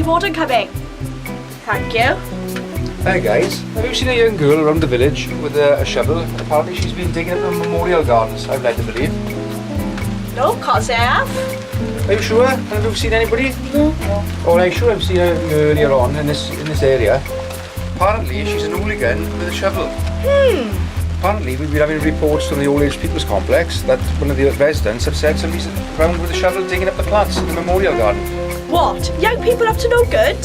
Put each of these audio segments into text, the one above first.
water coming. Thank you. Hey guys, have you seen a young girl around the village with a shovel? Apparently she's been digging up the memorial gardens, I'd like to believe. No, can't say I have. Are you sure? Have you seen anybody? No. Oh, I'm sure I've seen her earlier on in this area. Apparently she's an hooligan with a shovel. Apparently we've been having reports from the old age people's complex that one of the residents have said somebody's around with a shovel digging up the plants in the memorial garden. What? Young people up to no good?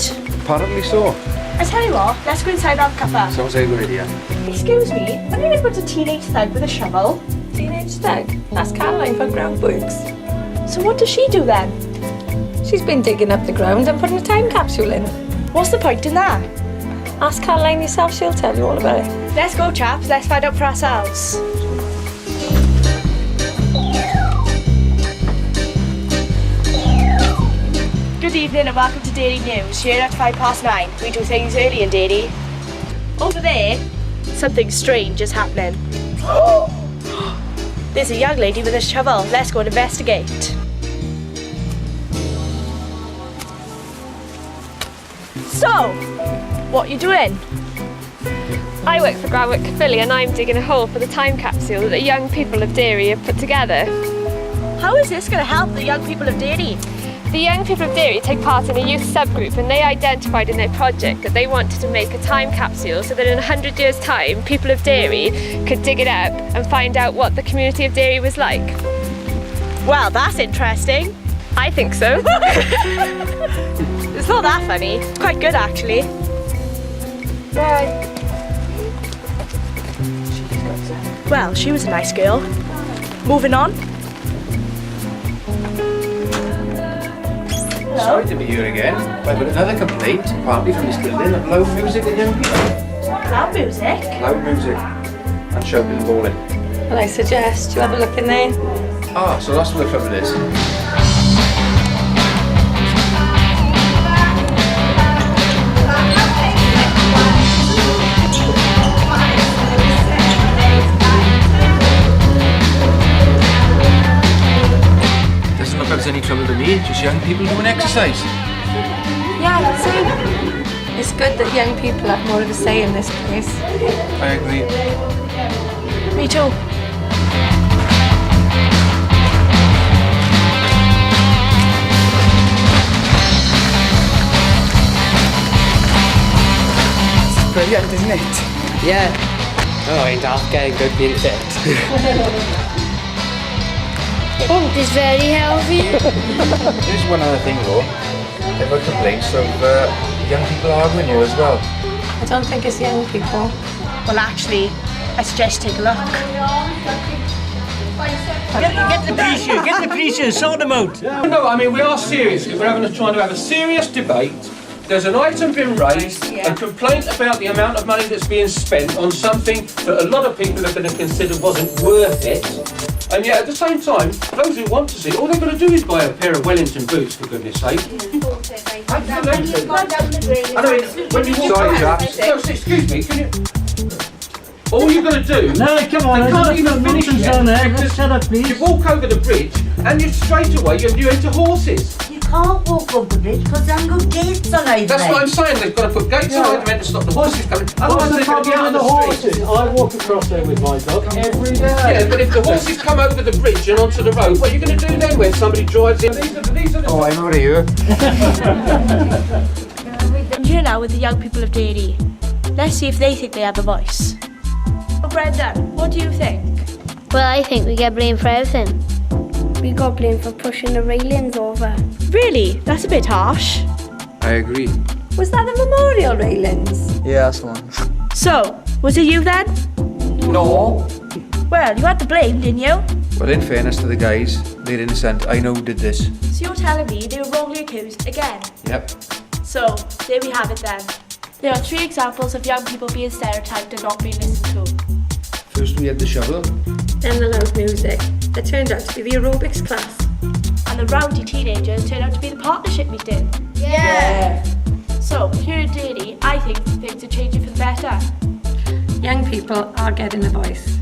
Apparently so. I tell you what, let's go inside and have a cuppa. Sounds like a good idea. Excuse me, what do you mean what's a teenage thug with a shovel? Teenage thug? That's Caroline for groundworks. So what does she do then? She's been digging up the ground and putting a time capsule in. What's the point in that? Ask Caroline yourself, she'll tell you all about it. Let's go, chaps, let's find out for ourselves. Good evening and welcome to Deri News, here at 9:05. We do things early in Deri. Over there, something strange is happening. There's a young lady with a shovel. Let's go and investigate. So, what are you doing? I work for Groundwork Caerphilly and I'm digging a hole for the time capsule that the young people of Deri have put together. How is this going to help the young people of Deri? The young people of Deri take part in a youth subgroup and they identified in their project that they wanted to make a time capsule so that in 100 years' time, people of Deri could dig it up and find out what the community of Deri was like. Well, that's interesting. I think so. It's not that funny. It's quite good, actually. Right. Well, she was a nice girl. Moving on. Sorry to be here again. I've got another complaint, apparently from this building, of loud music and young people. Loud music? Loud music. And shouting and bawling. Well, I suggest you have a look in there. Ah, so that's what the trouble is. Doesn't look like there's any trouble to me, just young people doing exercise. Yeah, see? It's good that young people have more of a say in this place. I agree. Me too. Brilliant, isn't it? Yeah. Oh, ain't half getting good being fit. Oh, it's very healthy. Here's one other thing though. I've got complaints of young people arguing here as well. I don't think it's young people. Well, actually, I suggest take a look. Get the police here, sort them out. No, I mean, we are serious. We're trying to have a serious debate. There's an item been raised, a complaint about the amount of money that's being spent on something that a lot of people are going to consider wasn't worth it. And yet, at the same time, those who want to see it, all they've got to do is buy a pair of Wellington boots, for goodness sake. Absolutely. I mean, when you walk excuse me, can you... All you've got to do... No, come on, you can't even finish it. Let's shut up, please. You walk over the bridge, and you straight away, you're into horses. You can't walk over the bridge because there are gates on either That's what I'm saying, they've got to put gates on either end to stop the horses coming. Otherwise they're going to be out on the street. I walk across there with my dog every day. Yeah, but if the horses come over the bridge and onto the road, what are you going to do then when somebody drives in? These are the... Oh, I'm over here. I'm here now with the young people of Deri. Let's see if they think they have a voice. Oh, Brendan, what do you think? Well, I think we get blamed for everything. We got blamed for pushing the railings over. Really? That's a bit harsh. I agree. Was that the memorial railings? Yeah, that's the one. So, was it you then? No. Well, you had the blame, didn't you? Well, in fairness to the guys, they're innocent. I know who did this. So you're telling me they were wrongly accused again? Yep. So, there we have it then. There are 3 examples of young people being stereotyped and not being listened to. First we had the shovel. Then the loud music. That turned out to be the aerobics class. And the rowdy teenagers turned out to be the partnership meeting. Yeah. So, here in Deri, I think things are changing for the better. Young people are getting a voice.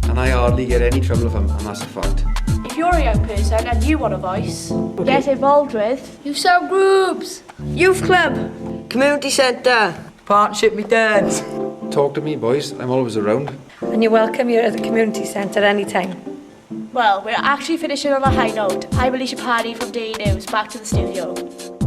And I hardly get any trouble from them, and that's a fact. If you're a young person and you want a voice, get involved with You sell groups. Youth club. Community centre. Partnership meetings. Talk to me, boys. I'm always around. And you're welcome here at the community centre anytime. Well, we're actually finishing on a high note. I'm Alicia Paddy from Daily News. Back to the studio.